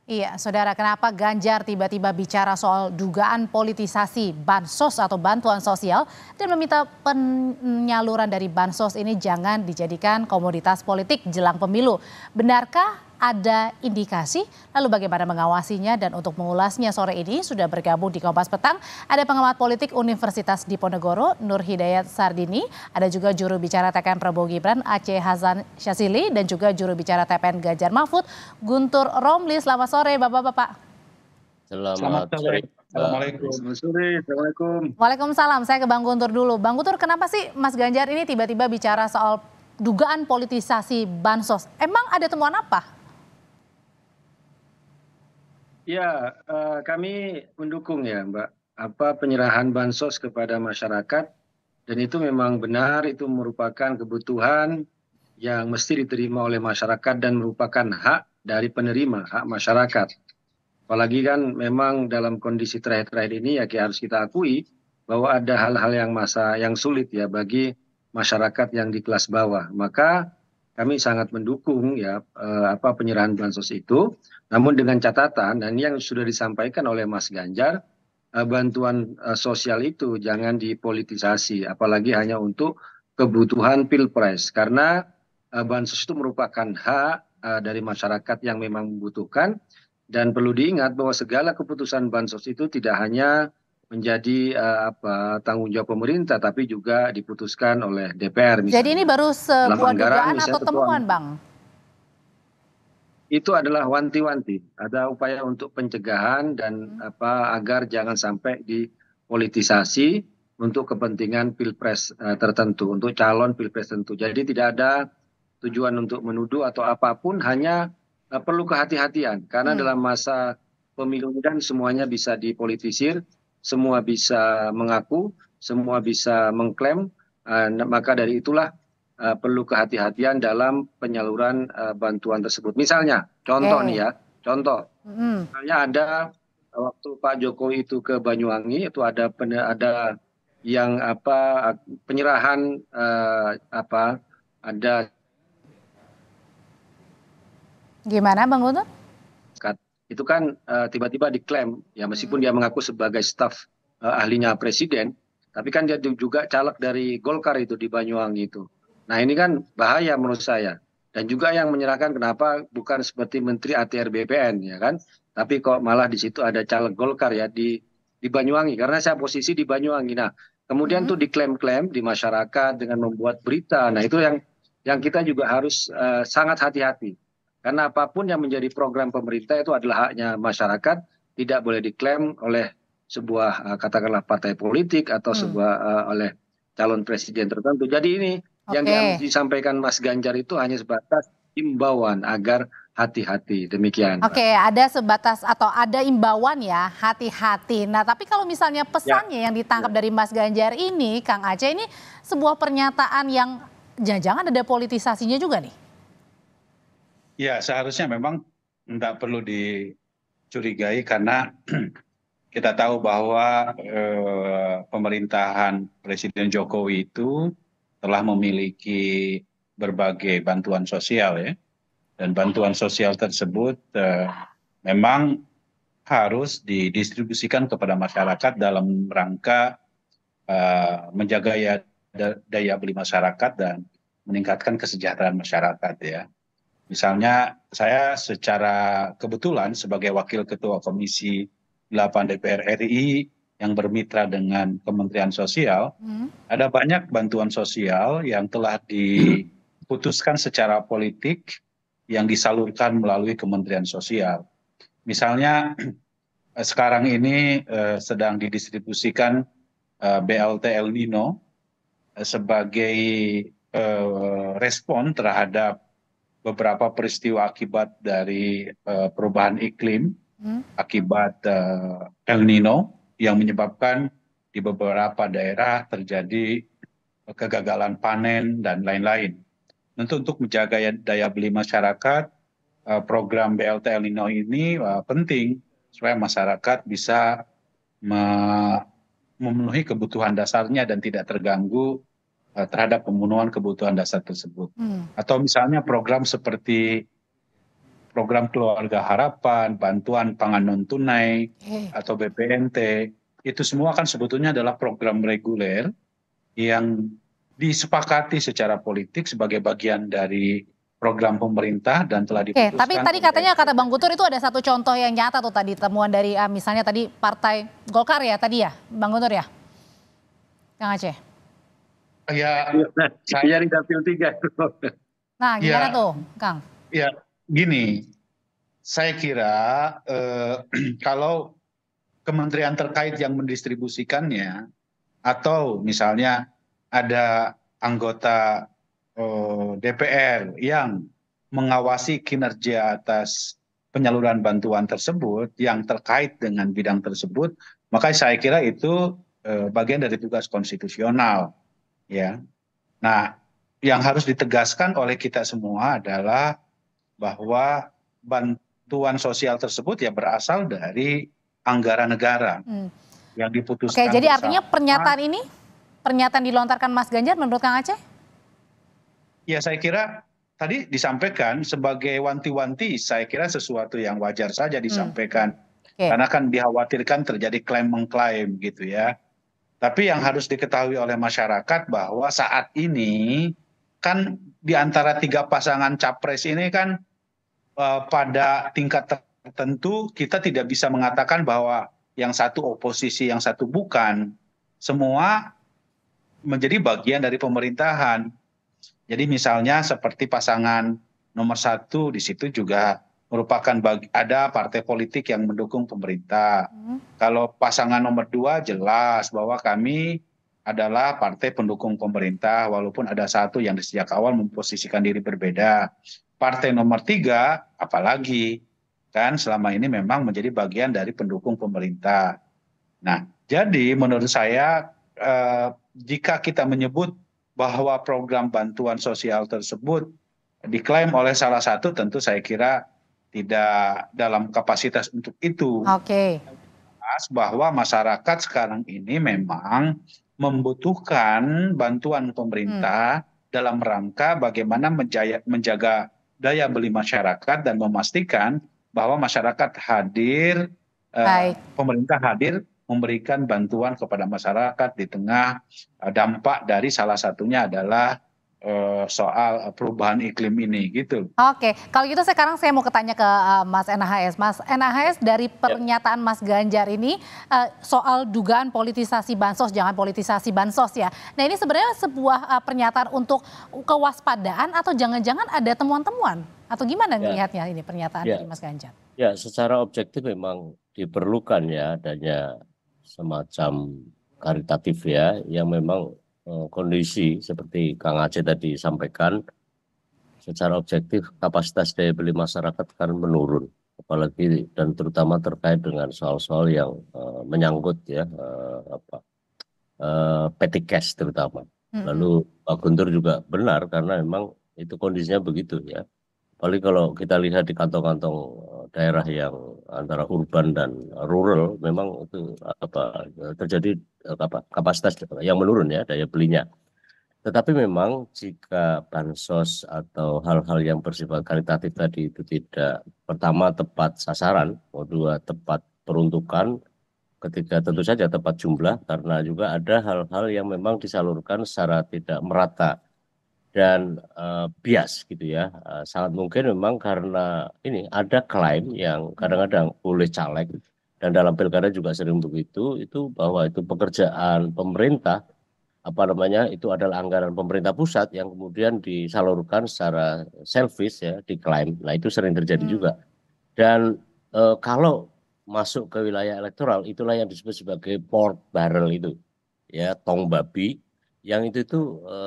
Iya, Saudara, kenapa Ganjar tiba-tiba bicara soal dugaan politisasi bansos atau bantuan sosial dan meminta penyaluran dari bansos ini jangan dijadikan komoditas politik jelang pemilu. Benarkah ada indikasi? Lalu bagaimana mengawasinya? Dan untuk mengulasnya sore ini sudah bergabung di Kompas Petang ada pengamat politik Universitas Diponegoro Nur Hidayat Sardini, ada juga juru bicara TKN Prabowo Gibran Aceh Hasan Syazili dan juga juru bicara TPN Ganjar Mahfud Guntur Romli. Selamat sore Bapak-bapak. Selamat sore. Assalamualaikum. Selamat sore. Assalamualaikum. Waalaikumsalam. Saya ke Bang Guntur dulu. Bang Guntur, kenapa sih Mas Ganjar ini tiba-tiba bicara soal dugaan politisasi bansos? Emang ada temuan apa? Ya, kami mendukung ya Mbak, penyerahan bansos kepada masyarakat, dan itu memang benar, itu merupakan kebutuhan yang mesti diterima oleh masyarakat dan merupakan hak dari penerima, hak masyarakat. Apalagi kan memang dalam kondisi terakhir-terakhir ini ya harus kita akui bahwa ada hal-hal yang sulit ya bagi masyarakat yang di kelas bawah. Maka kami sangat mendukung ya penyerahan bansos itu. Namun dengan catatan dan yang sudah disampaikan oleh Mas Ganjar, bantuan sosial itu jangan dipolitisasi, apalagi hanya untuk kebutuhan pilpres. Karena bansos itu merupakan hak dari masyarakat yang memang membutuhkan. Dan perlu diingat bahwa segala keputusan bansos itu tidak hanya menjadi tanggung jawab pemerintah, tapi juga diputuskan oleh DPR. Misalnya. Jadi ini baru sebuah dugaan atau temuan, Bang? Itu adalah wanti-wanti, ada upaya untuk pencegahan dan agar jangan sampai dipolitisasi untuk kepentingan pilpres tertentu, untuk calon pilpres tertentu. Jadi tidak ada tujuan untuk menuduh atau apapun, hanya perlu kehati-hatian karena dalam masa pemilu dan semuanya bisa dipolitisir, semua bisa mengaku, semua bisa mengklaim, maka dari itulah perlu kehati-hatian dalam penyaluran bantuan tersebut. Misalnya, contoh nih ya, misalnya ada waktu Pak Jokowi itu ke Banyuwangi, itu ada yang penyerahan ada. Gimana Bang Guntur? Itu kan tiba-tiba diklaim, ya meskipun dia mengaku sebagai staf ahlinya presiden, tapi kan dia juga caleg dari Golkar itu di Banyuwangi itu. Nah ini kan bahaya menurut saya. Dan juga yang menyerahkan kenapa bukan seperti Menteri ATR BPN ya kan. Tapi kok malah di situ ada caleg Golkar ya di Banyuwangi. Karena saya posisi di Banyuwangi. Nah kemudian tuh diklaim-klaim di masyarakat dengan membuat berita. Nah itu yang kita juga harus sangat hati-hati. Karena apapun yang menjadi program pemerintah itu adalah haknya masyarakat. Tidak boleh diklaim oleh sebuah katakanlah partai politik atau oleh calon presiden tertentu. Jadi ini yang disampaikan Mas Ganjar itu hanya sebatas imbauan agar hati-hati, demikian. Oke, ada sebatas atau ada imbauan ya, hati-hati. Nah tapi kalau misalnya pesannya yang ditangkap dari Mas Ganjar ini, Kang Aceh, ini sebuah pernyataan yang jangan-jangan ada politisasinya juga nih? Ya seharusnya memang tidak perlu dicurigai karena kita tahu bahwa pemerintahan Presiden Jokowi itu telah memiliki berbagai bantuan sosial ya, dan bantuan sosial tersebut memang harus didistribusikan kepada masyarakat dalam rangka menjaga daya beli masyarakat dan meningkatkan kesejahteraan masyarakat ya. Misalnya saya secara kebetulan sebagai Wakil Ketua Komisi 8 DPR RI yang bermitra dengan Kementerian Sosial, ada banyak bantuan sosial yang telah diputuskan secara politik yang disalurkan melalui Kementerian Sosial. Misalnya sekarang ini sedang didistribusikan BLT El Nino sebagai respon terhadap beberapa peristiwa akibat dari perubahan iklim, akibat El Nino yang menyebabkan di beberapa daerah terjadi kegagalan panen dan lain-lain. Tentu untuk menjaga daya beli masyarakat, program BLT El Nino ini penting supaya masyarakat bisa memenuhi kebutuhan dasarnya dan tidak terganggu terhadap pemenuhan kebutuhan dasar tersebut. Atau misalnya program seperti program Keluarga Harapan, bantuan pangan non tunai atau BPNT, itu semua kan sebetulnya adalah program reguler yang disepakati secara politik sebagai bagian dari program pemerintah dan telah Oke, diputuskan. tapi tadi katanya kata Bang Guntur itu ada satu contoh yang nyata tuh tadi temuan dari misalnya tadi Partai Golkar ya tadi ya, Bang Guntur ya, Kang Aceh. Ya, saya di dapil 3. Nah, gimana tuh, Kang? Ya, gini, saya kira kalau kementerian terkait yang mendistribusikannya atau misalnya ada anggota DPR yang mengawasi kinerja atas penyaluran bantuan tersebut yang terkait dengan bidang tersebut, maka saya kira itu bagian dari tugas konstitusional, ya. Nah, yang harus ditegaskan oleh kita semua adalah bahwa bantuan sosial tersebut ya berasal dari anggaran negara yang diputuskan. Oke, jadi bersama. artinya pernyataan dilontarkan Mas Ganjar menurut Kang Aceh? Ya, saya kira tadi disampaikan sebagai wanti-wanti, saya kira sesuatu yang wajar saja disampaikan. Karena kan dikhawatirkan terjadi klaim mengklaim gitu ya. Tapi yang harus diketahui oleh masyarakat bahwa saat ini kan di antara 3 pasangan capres ini kan pada tingkat tertentu kita tidak bisa mengatakan bahwa yang satu oposisi, yang satu bukan. Semua menjadi bagian dari pemerintahan. Jadi misalnya seperti pasangan nomor 1 di situ juga merupakan ada partai politik yang mendukung pemerintah. Kalau pasangan nomor 2 jelas bahwa kami adalah partai pendukung pemerintah walaupun ada satu yang sejak awal memposisikan diri berbeda. Partai nomor 3 apalagi kan selama ini memang menjadi bagian dari pendukung pemerintah. Nah, jadi menurut saya jika kita menyebut bahwa program bantuan sosial tersebut diklaim oleh salah satu, tentu saya kira tidak dalam kapasitas untuk itu. Oke. Bahwa masyarakat sekarang ini memang membutuhkan bantuan pemerintah dalam rangka bagaimana menjaga daya beli masyarakat dan memastikan bahwa masyarakat hadir, pemerintah hadir memberikan bantuan kepada masyarakat di tengah dampak dari salah satunya adalah soal perubahan iklim ini gitu. Oke, kalau gitu sekarang saya mau tanya ke Mas NHS. Mas NHS, dari pernyataan Mas Ganjar ini soal dugaan politisasi bansos, jangan politisasi bansos ya. Nah ini sebenarnya sebuah pernyataan untuk kewaspadaan atau jangan-jangan ada temuan-temuan? Atau gimana melihatnya ini pernyataan dari Mas Ganjar? Ya, secara objektif memang diperlukan ya adanya semacam karitatif ya, yang memang kondisi seperti Kang Aceh tadi sampaikan, secara objektif kapasitas daya beli masyarakat kan menurun, apalagi dan terutama terkait dengan soal-soal yang menyangkut ya petty cash terutama. Lalu Pak Guntur juga benar karena memang itu kondisinya begitu ya. Apalagi kalau kita lihat di kantong-kantong daerah yang antara urban dan rural, memang itu terjadi kapasitas yang menurun ya daya belinya. Tetapi memang jika bansos atau hal-hal yang bersifat karitatif tadi itu tidak, pertama tepat sasaran, kedua tepat peruntukan, ketiga tentu saja tepat jumlah, karena juga ada hal-hal yang memang disalurkan secara tidak merata dan bias gitu ya. Sangat mungkin memang karena ini ada klaim yang kadang-kadang oleh caleg dan dalam pilkada juga sering begitu, itu bahwa itu pekerjaan pemerintah, itu adalah anggaran pemerintah pusat yang kemudian disalurkan secara selfish ya, diklaim. Nah itu sering terjadi juga. Dan kalau masuk ke wilayah elektoral, itulah yang disebut sebagai pork barrel itu ya, tong babi, yang itu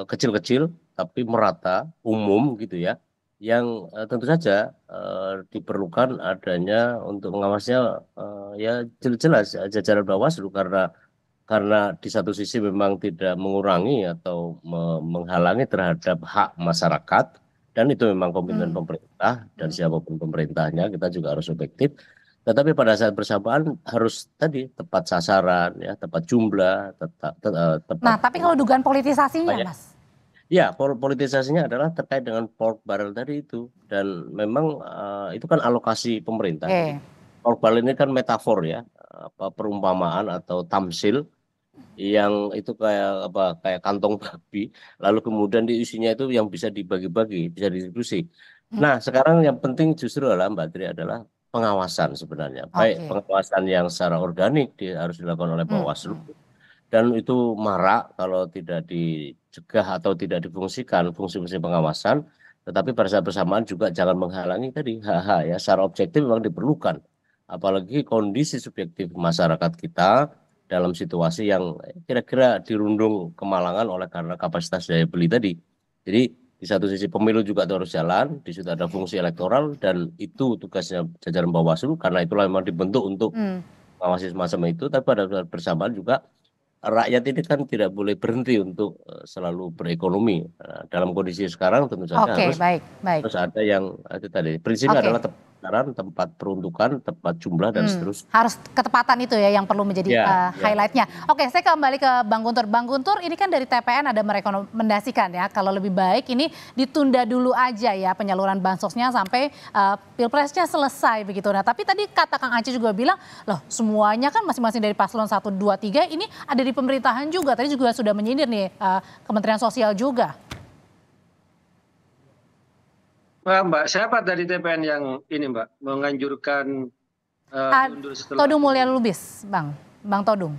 kecil-kecil tapi merata, umum gitu ya, yang tentu saja diperlukan adanya untuk mengawasnya ya jelas jajaran Bawaslu, karena di satu sisi memang tidak mengurangi atau menghalangi terhadap hak masyarakat, dan itu memang komitmen pemerintah dan siapapun pemerintahnya kita juga harus objektif. Tetapi pada saat bersamaan harus tadi tepat sasaran ya, tepat jumlah, tepat. Nah, tapi kalau dugaan politisasinya, Mas? Ya, politisasinya adalah terkait dengan pork barrel tadi itu, dan memang itu kan alokasi pemerintah. Jadi pork barrel ini kan metafor ya, perumpamaan atau tamsil yang itu kayak apa, kayak kantong babi, lalu kemudian diisinya itu yang bisa dibagi-bagi, bisa distribusi. Nah, sekarang yang penting justru adalah Mbak Tri adalah pengawasan sebenarnya, baik pengawasan yang secara organik harus dilakukan oleh Bawaslu, dan itu marak kalau tidak dicegah atau tidak difungsikan fungsi-fungsi pengawasan, tetapi pada saat bersamaan juga jangan menghalangi tadi hak-hak ya, secara objektif memang diperlukan, apalagi kondisi subjektif masyarakat kita dalam situasi yang kira-kira dirundung kemalangan oleh karena kapasitas daya beli tadi. Jadi di satu sisi pemilu juga harus jalan, di situ ada fungsi elektoral, dan itu tugasnya jajaran Bawaslu karena itulah memang dibentuk untuk mengawasi semacam itu, tapi pada saat bersamaan juga rakyat ini kan tidak boleh berhenti untuk selalu berekonomi. Dalam kondisi sekarang tentu saja harus ada yang itu tadi. Prinsipnya adalah tempat peruntukan, tempat jumlah, dan seterusnya. Harus ketepatan itu ya yang perlu menjadi highlightnya. Oke, saya kembali ke Bang Guntur. Bang Guntur, ini kan dari TPN ada merekomendasikan ya, kalau lebih baik ini ditunda dulu aja ya penyaluran bansosnya sampai pilpresnya selesai begitu. Nah, tapi tadi kata Kang Aceh juga bilang, loh semuanya kan masing-masing dari paslon 1, 2, 3 ini ada di pemerintahan juga. Tadi juga sudah menyindir nih Kementerian Sosial juga. Mbak, siapa dari TPN yang ini Mbak menganjurkan mundur setelah Todung Mulya Lubis, Bang Todung.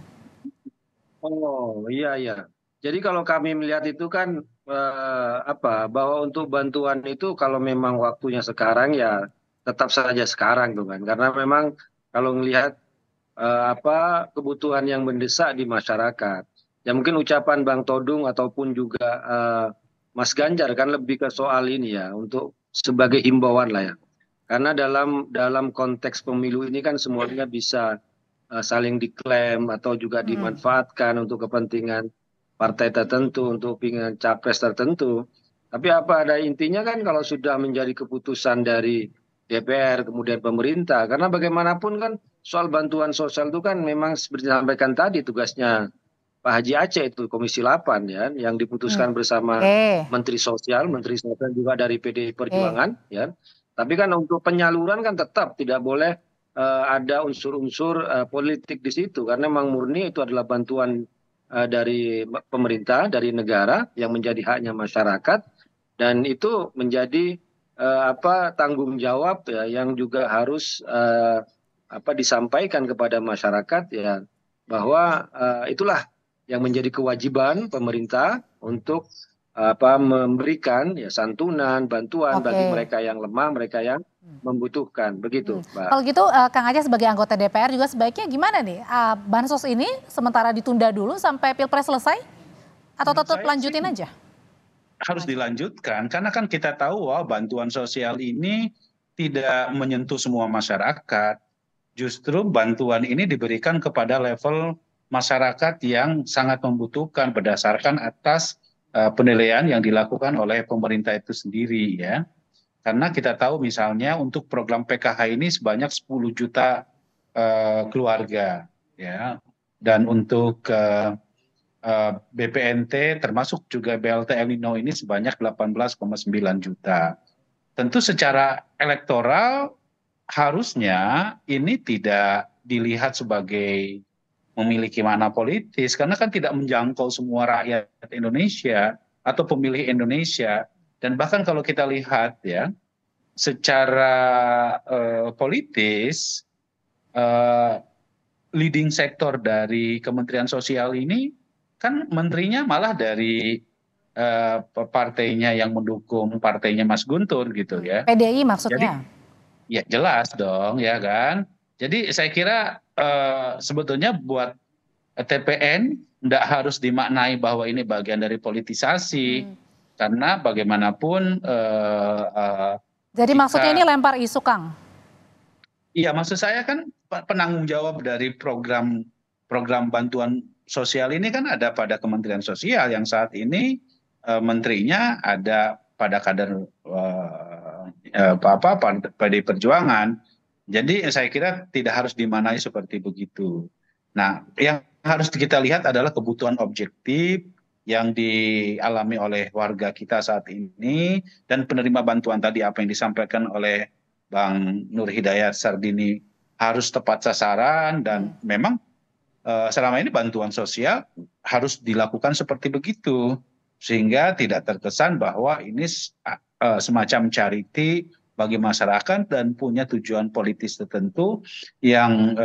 Oh iya. Jadi kalau kami melihat itu kan bahwa untuk bantuan itu kalau memang waktunya sekarang ya tetap saja sekarang tuh kan, karena memang kalau melihat kebutuhan yang mendesak di masyarakat, ya mungkin ucapan Bang Todung ataupun juga Mas Ganjar kan lebih ke soal ini ya, untuk sebagai himbauan lah ya. Karena dalam konteks pemilu ini kan semuanya bisa saling diklaim atau juga dimanfaatkan untuk kepentingan partai tertentu, untuk kepentingan capres tertentu. Tapi ada intinya kan kalau sudah menjadi keputusan dari DPR kemudian pemerintah, karena bagaimanapun kan soal bantuan sosial itu kan memang seperti disampaikan tadi tugasnya Pak Haji Aceh itu Komisi 8 ya, yang diputuskan bersama Menteri Sosial juga dari PDI Perjuangan ya. Tapi kan untuk penyaluran kan tetap tidak boleh ada unsur-unsur politik di situ, karena memang murni itu adalah bantuan dari pemerintah, dari negara yang menjadi haknya masyarakat, dan itu menjadi tanggung jawab ya yang juga harus disampaikan kepada masyarakat ya, bahwa itulah yang menjadi kewajiban pemerintah untuk memberikan ya santunan, bantuan bagi mereka yang lemah, mereka yang membutuhkan, begitu Mbak. Kalau gitu Kang Aceh sebagai anggota DPR juga sebaiknya gimana nih? Bansos ini sementara ditunda dulu sampai Pilpres selesai atau tetap lanjutin aja? Harus dilanjutkan, karena kan kita tahu bahwa bantuan sosial ini tidak menyentuh semua masyarakat. Justru bantuan ini diberikan kepada level masyarakat yang sangat membutuhkan berdasarkan atas penilaian yang dilakukan oleh pemerintah itu sendiri ya. Karena kita tahu misalnya untuk program PKH ini sebanyak 10 juta keluarga ya. Dan untuk BPNT termasuk juga BLT El Nino ini sebanyak 18,9 juta. Tentu secara elektoral harusnya ini tidak dilihat sebagai memiliki makna politis, karena kan tidak menjangkau semua rakyat Indonesia atau pemilih Indonesia. Dan bahkan kalau kita lihat ya, secara politis, leading sektor dari Kementerian Sosial ini kan menterinya malah dari partainya yang mendukung partainya Mas Guntur gitu ya. PDI maksudnya? Jadi, ya jelas dong ya kan. Jadi saya kira sebetulnya buat TPN tidak harus dimaknai bahwa ini bagian dari politisasi, karena bagaimanapun. Jadi maksudnya ini lempar isu, Kang? Iya, maksud saya kan penanggung jawab dari program bantuan sosial ini kan ada pada Kementerian Sosial yang saat ini menterinya ada pada kader PDI Perjuangan. Jadi saya kira tidak harus dimaknai seperti begitu. Nah, yang harus kita lihat adalah kebutuhan objektif yang dialami oleh warga kita saat ini, dan penerima bantuan tadi apa yang disampaikan oleh Bang Nur Hidayat Sardini harus tepat sasaran, dan memang selama ini bantuan sosial harus dilakukan seperti begitu, sehingga tidak terkesan bahwa ini semacam charity bagi masyarakat dan punya tujuan politis tertentu yang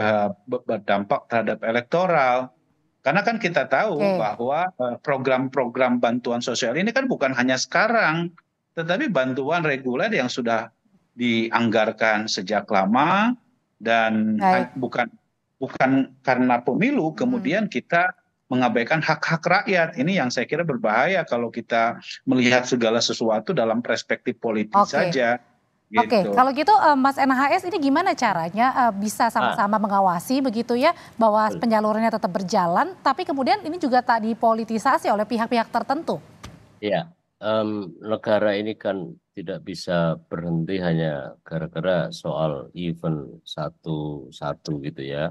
berdampak terhadap elektoral. Karena kan kita tahu bahwa program-program bantuan sosial ini kan bukan hanya sekarang, tetapi bantuan reguler yang sudah dianggarkan sejak lama, dan bukan karena pemilu kemudian kita mengabaikan hak-hak rakyat. Ini yang saya kira berbahaya kalau kita melihat segala sesuatu dalam perspektif politis saja. Oke, kalau gitu Mas NHS ini gimana caranya bisa sama-sama mengawasi begitu ya bahwa penyalurannya tetap berjalan, tapi kemudian ini juga tak dipolitisasi oleh pihak-pihak tertentu? Iya, negara ini kan tidak bisa berhenti hanya gara-gara soal event satu-satu gitu ya.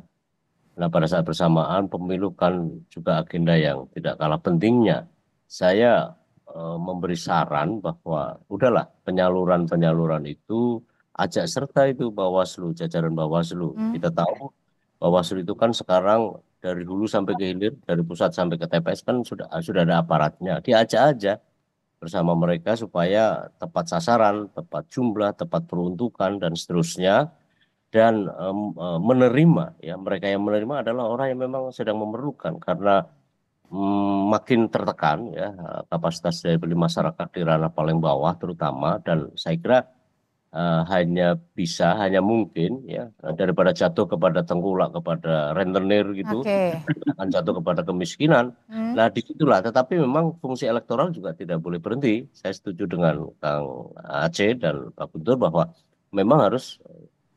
Nah, pada saat bersamaan pemilu kan juga agenda yang tidak kalah pentingnya. Saya memberi saran bahwa udahlah penyaluran itu ajak serta itu Bawaslu, jajaran Bawaslu. Kita tahu Bawaslu itu kan sekarang dari hulu sampai ke hilir, dari pusat sampai ke TPS kan sudah ada aparatnya. Diajak aja bersama mereka supaya tepat sasaran, tepat jumlah, tepat peruntukan dan seterusnya. Dan menerima ya, mereka yang menerima adalah orang yang memang sedang memerlukan, karena makin tertekan ya kapasitas daya beli masyarakat di ranah paling bawah terutama, dan saya kira hanya mungkin ya daripada jatuh kepada tengkulak, kepada rentenir gitu, akan jatuh kepada kemiskinan. Nah disitulah, tetapi memang fungsi elektoral juga tidak boleh berhenti. Saya setuju dengan Kang Aceh dan Pak Guntur bahwa memang harus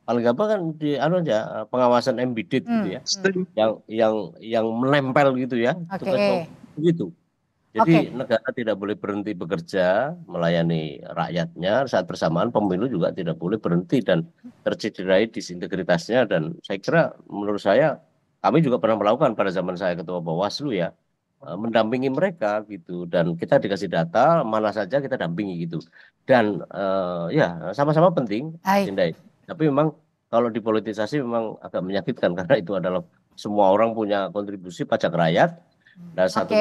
paling gampang kan pengawasan embedded gitu ya, yang menempel gitu ya, begitu. Jadi negara tidak boleh berhenti bekerja melayani rakyatnya, saat bersamaan pemilu juga tidak boleh berhenti dan tercederai disintegritasnya. Dan saya kira menurut saya kami juga pernah melakukan pada zaman saya ketua Bawaslu ya, mendampingi mereka gitu, dan kita dikasih data mana saja kita dampingi gitu, dan ya sama-sama penting Cindai. Tapi memang kalau dipolitisasi memang agak menyakitkan, karena itu adalah semua orang punya kontribusi pajak rakyat, dan satu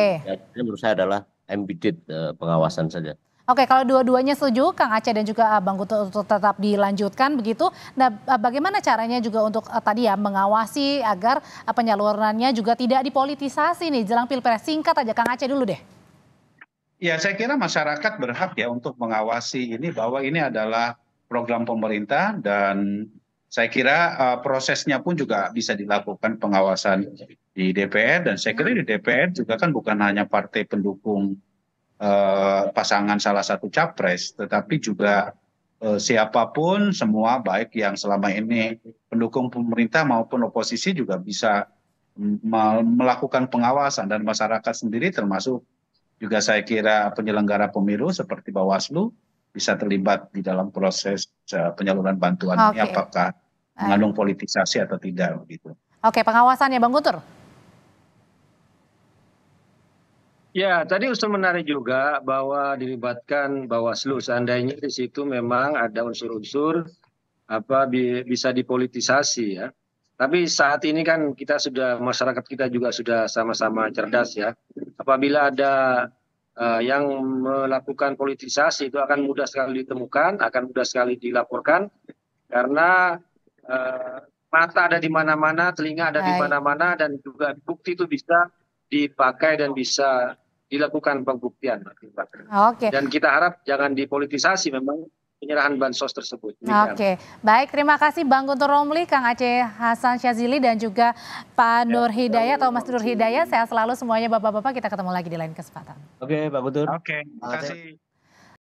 menurut saya adalah embedded pengawasan saja. Oke, kalau dua-duanya setuju, Kang Aceh dan juga Bang Guntur, untuk tetap dilanjutkan begitu. Nah, bagaimana caranya juga untuk tadi ya mengawasi agar penyalurannya juga tidak dipolitisasi nih jelang Pilpres? Singkat aja Kang Aceh dulu deh. Ya, saya kira masyarakat berhak ya untuk mengawasi ini, bahwa ini adalah program pemerintah, dan saya kira prosesnya pun juga bisa dilakukan pengawasan di DPR, dan saya kira di DPR juga kan bukan hanya partai pendukung pasangan salah satu capres, tetapi juga siapapun, semua baik yang selama ini pendukung pemerintah maupun oposisi juga bisa melakukan pengawasan, dan masyarakat sendiri termasuk juga saya kira penyelenggara pemilu seperti Bawaslu bisa terlibat di dalam proses penyaluran bantuan ini, apakah mengandung politisasi atau tidak begitu. Oke, pengawasannya Bang Guntur. Ya, tadi usul menarik juga bahwa dilibatkan Bawaslu, seandainya di situ memang ada unsur-unsur bisa dipolitisasi ya. Tapi saat ini kan masyarakat kita juga sudah sama-sama cerdas ya. Apabila ada yang melakukan politisasi, itu akan mudah sekali ditemukan, akan mudah sekali dilaporkan, karena mata ada di mana-mana, telinga ada di mana-mana, dan juga bukti itu bisa dipakai dan bisa dilakukan pembuktian. Dan kita harap jangan dipolitisasi memang penyerahan bansos tersebut. Oke, baik, terima kasih Bang Guntur Romli, Kang Aceh Hasan Syazili, dan juga Pak Nur Hidayat atau Mas Nur Hidayat. Sehat selalu semuanya Bapak-bapak, kita ketemu lagi di lain kesempatan. Oke, Pak Guntur. Oke, terima kasih.